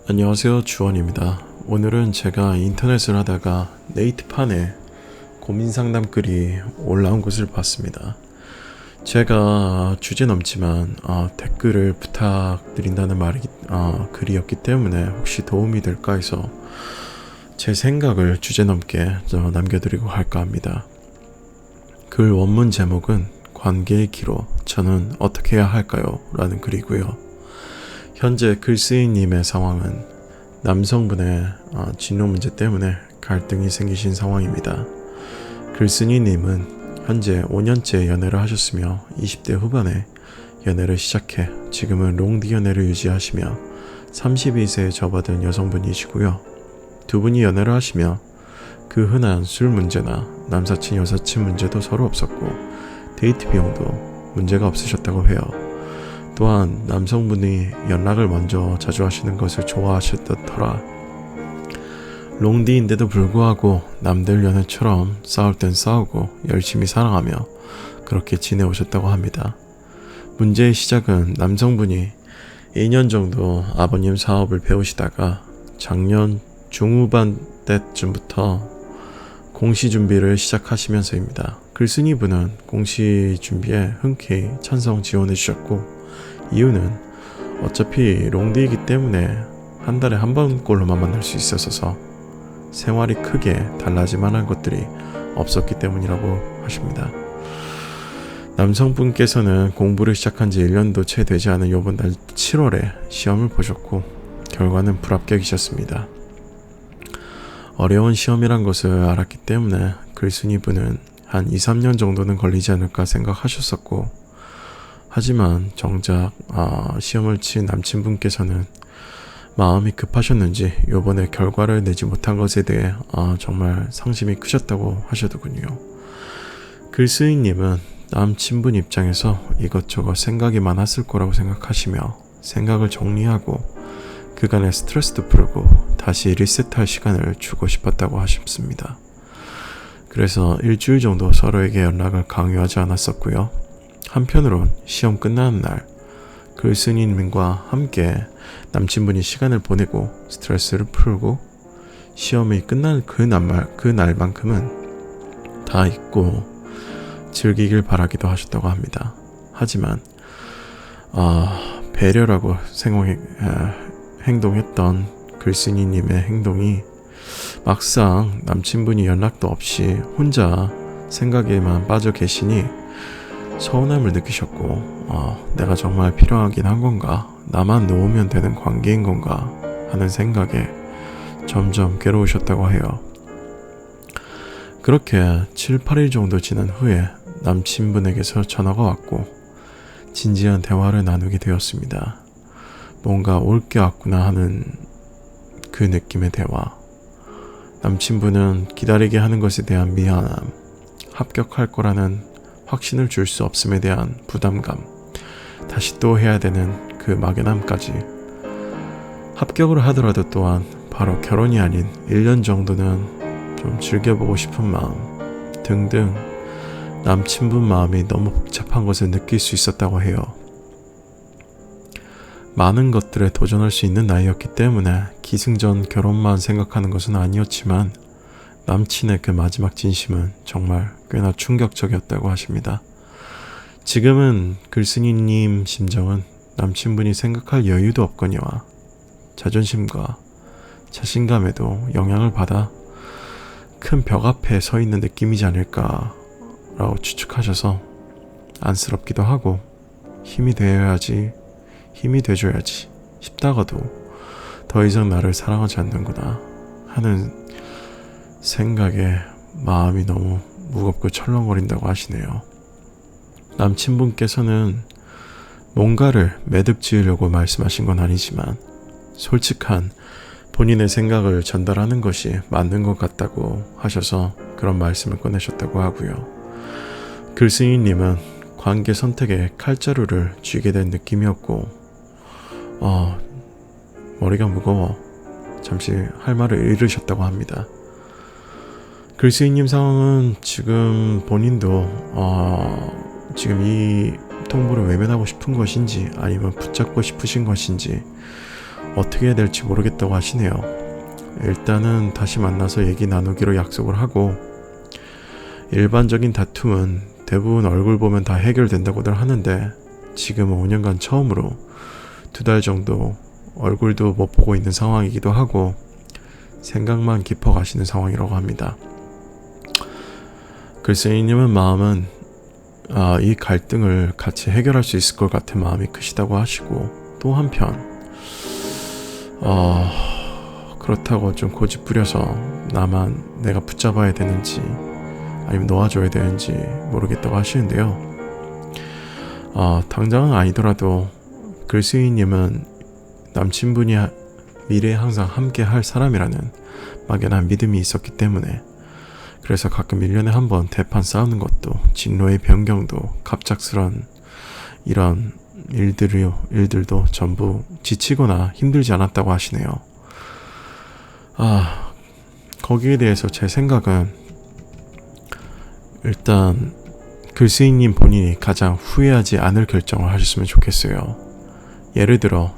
안녕하세요, 주원입니다. 오늘은 제가 인터넷을 하다가 네이트판에 고민 상담 글이 올라온 것을 봤습니다. 제가 주제 넘지만 댓글을 부탁드린다는 글이었기 때문에 혹시 도움이 될까 해서 제 생각을 주제 넘게 남겨드리고 할까 합니다. 글 원문 제목은 관계의 기로 저는 어떻게 해야 할까요? 라는 글이고요. 현재 글쓰이님의 상황은 남성분의 진로 문제 때문에 갈등이 생기신 상황입니다. 글쓴이님은 현재 5년째 연애를 하셨으며 20대 후반에 연애를 시작해 지금은 롱디 연애를 유지하시며 32세에 접어든 여성분이시고요. 두 분이 연애를 하시며 그 흔한 술 문제나 남사친 여사친 문제도 서로 없었고 데이트 비용도 문제가 없으셨다고 해요. 또한 남성분이 연락을 먼저 자주 하시는 것을 좋아하셨던 터라 롱디인데도 불구하고 남들 연애처럼 싸울 땐 싸우고 열심히 사랑하며 그렇게 지내오셨다고 합니다. 문제의 시작은 남성분이 2년 정도 아버님 사업을 배우시다가 작년 중후반 때쯤부터 공시 준비를 시작하시면서입니다. 글쓴이분은 공시 준비에 흔쾌히 찬성 지원해 주셨고 이유는 어차피 롱디이기 때문에 한 달에 한 번꼴로만 만날 수 있어서 생활이 크게 달라질 만한 것들이 없었기 때문이라고 하십니다. 남성분께서는 공부를 시작한 지 1년도 채 되지 않은 이번 달 7월에 시험을 보셨고 결과는 불합격이셨습니다. 어려운 시험이란 것을 알았기 때문에 글쓴이분은 한 2-3년 정도는 걸리지 않을까 생각하셨었고 하지만 정작 시험을 친 남친분께서는 마음이 급하셨는지 요번에 결과를 내지 못한 것에 대해 정말 상심이 크셨다고 하시더군요. 글쓰이님은 남친분 입장에서 이것저것 생각이 많았을 거라고 생각하시며 생각을 정리하고 그간의 스트레스도 풀고 다시 리셋할 시간을 주고 싶었다고 하셨습니다. 그래서 일주일 정도 서로에게 연락을 강요하지 않았었고요. 한편으론 시험 끝나는 날 글쓴이님과 함께 남친분이 시간을 보내고 스트레스를 풀고 시험이 끝난 그날만큼은 다 잊고 즐기길 바라기도 하셨다고 합니다. 하지만 배려라고 행동했던 글쓴이님의 행동이 막상 남친분이 연락도 없이 혼자 생각에만 빠져 계시니 서운함을 느끼셨고 내가 정말 필요하긴 한 건가? 나만 놓으면 되는 관계인 건가? 하는 생각에 점점 괴로우셨다고 해요. 그렇게 7-8일 정도 지난 후에 남친분에게서 전화가 왔고 진지한 대화를 나누게 되었습니다. 뭔가 올 게 왔구나 하는 그 느낌의 대화. 남친분은 기다리게 하는 것에 대한 미안함, 합격할 거라는 확신을 줄 수 없음에 대한 부담감, 다시 또 해야 되는 그 막연함까지 합격을 하더라도 또한 바로 결혼이 아닌 1년 정도는 좀 즐겨보고 싶은 마음 등등 남친분 마음이 너무 복잡한 것을 느낄 수 있었다고 해요. 많은 것들에 도전할 수 있는 나이였기 때문에 기승전 결혼만 생각하는 것은 아니었지만 남친의 그 마지막 진심은 정말 꽤나 충격적이었다고 하십니다. 지금은 글쓴이님 심정은 남친분이 생각할 여유도 없거니와 자존심과 자신감에도 영향을 받아 큰 벽 앞에 서 있는 느낌이지 않을까라고 추측하셔서 안쓰럽기도 하고 힘이 돼줘야지 싶다가도 더 이상 나를 사랑하지 않는구나 하는 생각에 마음이 너무 무겁고 철렁거린다고 하시네요. 남친분께서는 뭔가를 매듭 지으려고 말씀하신 건 아니지만 솔직한 본인의 생각을 전달하는 것이 맞는 것 같다고 하셔서 그런 말씀을 꺼내셨다고 하고요. 글쓴이님은 관계 선택에 칼자루를 쥐게 된 느낌이었고 머리가 무거워 잠시 할 말을 잃으셨다고 합니다. 글쓰이님 상황은 지금 본인도 지금 이 통보를 외면하고 싶은 것인지 아니면 붙잡고 싶으신 것인지 어떻게 해야 될지 모르겠다고 하시네요. 일단은 다시 만나서 얘기 나누기로 약속을 하고, 일반적인 다툼은 대부분 얼굴 보면 다 해결된다고들 하는데 지금은 5년간 처음으로 2달 정도 얼굴도 못 보고 있는 상황이기도 하고 생각만 깊어가시는 상황이라고 합니다. 글쎄이님은 마음은 이 갈등을 같이 해결할 수 있을 것 같은 마음이 크시다고 하시고, 또 한편 그렇다고 좀 고집 부려서 나만 내가 붙잡아야 되는지 아니면 놓아줘야 되는지 모르겠다고 하시는데요. 당장은 아니더라도 글쓰이님은 남친분이 미래에 항상 함께 할 사람이라는 막연한 믿음이 있었기 때문에, 그래서 가끔 1년에 한 번 대판 싸우는 것도, 진로의 변경도, 갑작스런 이런 일들도 전부 지치거나 힘들지 않았다고 하시네요. 거기에 대해서 제 생각은, 일단 글쓰이님 본인이 가장 후회하지 않을 결정을 하셨으면 좋겠어요. 예를 들어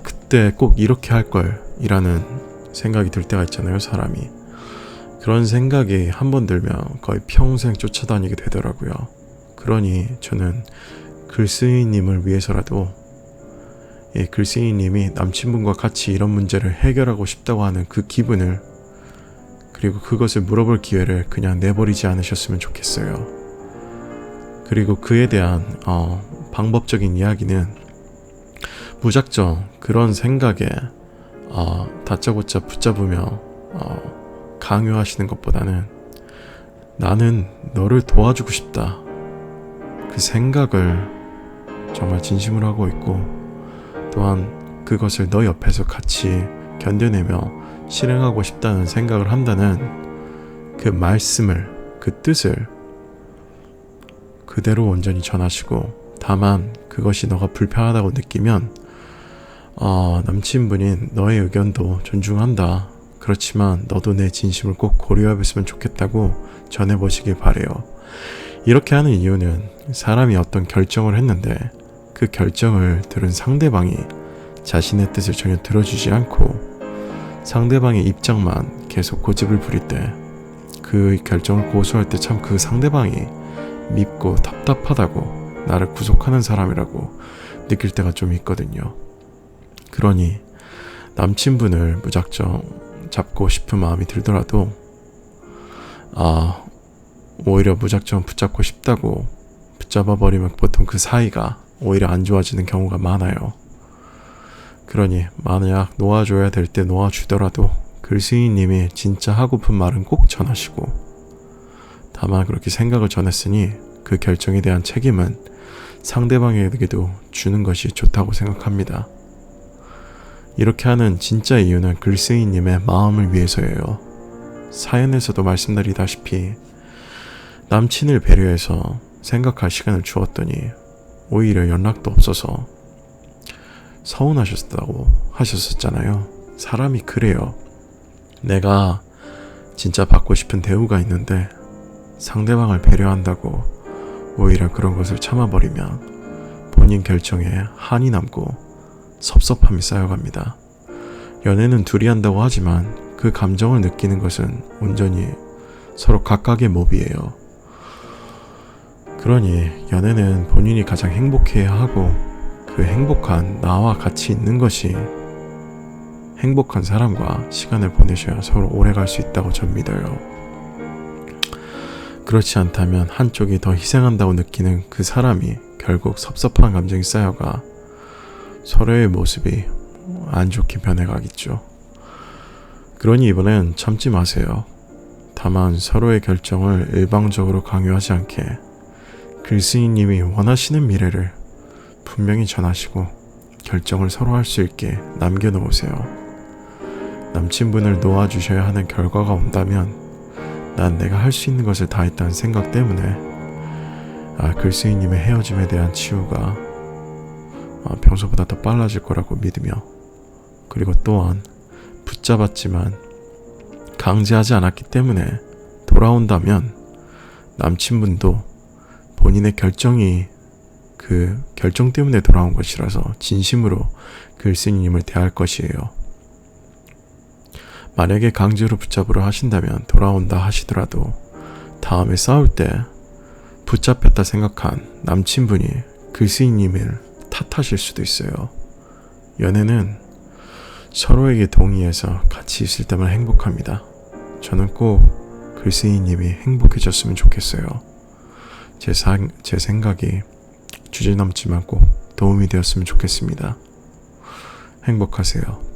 그때 꼭 이렇게 할걸 이라는 생각이 들 때가 있잖아요, 사람이. 그런 생각이 한 번 들면 거의 평생 쫓아다니게 되더라고요. 그러니 저는 글쓰이님을 위해서라도, 글쓰이님이 남친분과 같이 이런 문제를 해결하고 싶다고 하는 그 기분을, 그리고 그것을 물어볼 기회를 그냥 내버리지 않으셨으면 좋겠어요. 그리고 그에 대한 방법적인 이야기는, 무작정 그런 생각에 다짜고짜 붙잡으며 강요하시는 것보다는 나는 너를 도와주고 싶다, 그 생각을 정말 진심으로 하고 있고, 또한 그것을 너 옆에서 같이 견뎌내며 실행하고 싶다는 생각을 한다는 그 말씀을, 그 뜻을 그대로 온전히 전하시고, 다만 그것이 너가 불편하다고 느끼면 남친분인 너의 의견도 존중한다, 그렇지만 너도 내 진심을 꼭 고려해봤으면 좋겠다고 전해보시길 바래요. 이렇게 하는 이유는, 사람이 어떤 결정을 했는데 그 결정을 들은 상대방이 자신의 뜻을 전혀 들어주지 않고 상대방의 입장만 계속 고집을 부릴 때, 그 결정을 고수할 때 참 그 상대방이 밉고 답답하다고, 나를 구속하는 사람이라고 느낄 때가 좀 있거든요. 그러니 남친분을 무작정 잡고 싶은 마음이 들더라도 오히려 무작정 붙잡고 싶다고 붙잡아버리면 보통 그 사이가 오히려 안 좋아지는 경우가 많아요. 그러니 만약 놓아줘야 될 때 놓아주더라도 글쓰이님이 진짜 하고픈 말은 꼭 전하시고, 다만 그렇게 생각을 전했으니 그 결정에 대한 책임은 상대방에게도 주는 것이 좋다고 생각합니다. 이렇게 하는 진짜 이유는 글쓰이님의 마음을 위해서예요. 사연에서도 말씀드리다시피 남친을 배려해서 생각할 시간을 주었더니 오히려 연락도 없어서 서운하셨다고 하셨었잖아요. 사람이 그래요. 내가 진짜 받고 싶은 대우가 있는데 상대방을 배려한다고 오히려 그런 것을 참아버리면 본인 결정에 한이 남고 섭섭함이 쌓여갑니다. 연애는 둘이 한다고 하지만 그 감정을 느끼는 것은 온전히 서로 각각의 몫이에요. 그러니 연애는 본인이 가장 행복해야 하고, 그 행복한 나와 같이 있는 것이 행복한 사람과 시간을 보내셔야 서로 오래 갈 수 있다고 전 믿어요. 그렇지 않다면 한쪽이 더 희생한다고 느끼는 그 사람이 결국 섭섭한 감정이 쌓여가 서로의 모습이 안 좋게 변해가겠죠. 그러니 이번엔 참지 마세요. 다만 서로의 결정을 일방적으로 강요하지 않게 글쓰이님이 원하시는 미래를 분명히 전하시고 결정을 서로 할 수 있게 남겨놓으세요. 남친분을 놓아주셔야 하는 결과가 온다면 난 내가 할 수 있는 것을 다 했다는 생각 때문에 글쓰이님의 헤어짐에 대한 치유가 평소보다 더 빨라질 거라고 믿으며, 그리고 또한 붙잡았지만 강제하지 않았기 때문에 돌아온다면 남친분도 본인의 결정이 그 결정 때문에 돌아온 것이라서 진심으로 글쓴이님을 대할 것이에요. 만약에 강제로 붙잡으려 하신다면 돌아온다 하시더라도 다음에 싸울 때 붙잡혔다 생각한 남친분이 글쓴이님을 탓하실 수도 있어요. 연애는 서로에게 동의해서 같이 있을 때만 행복합니다. 저는 꼭 글쓴이님이 행복해졌으면 좋겠어요. 제 생각이 주제 넘지만 꼭 도움이 되었으면 좋겠습니다. 행복하세요.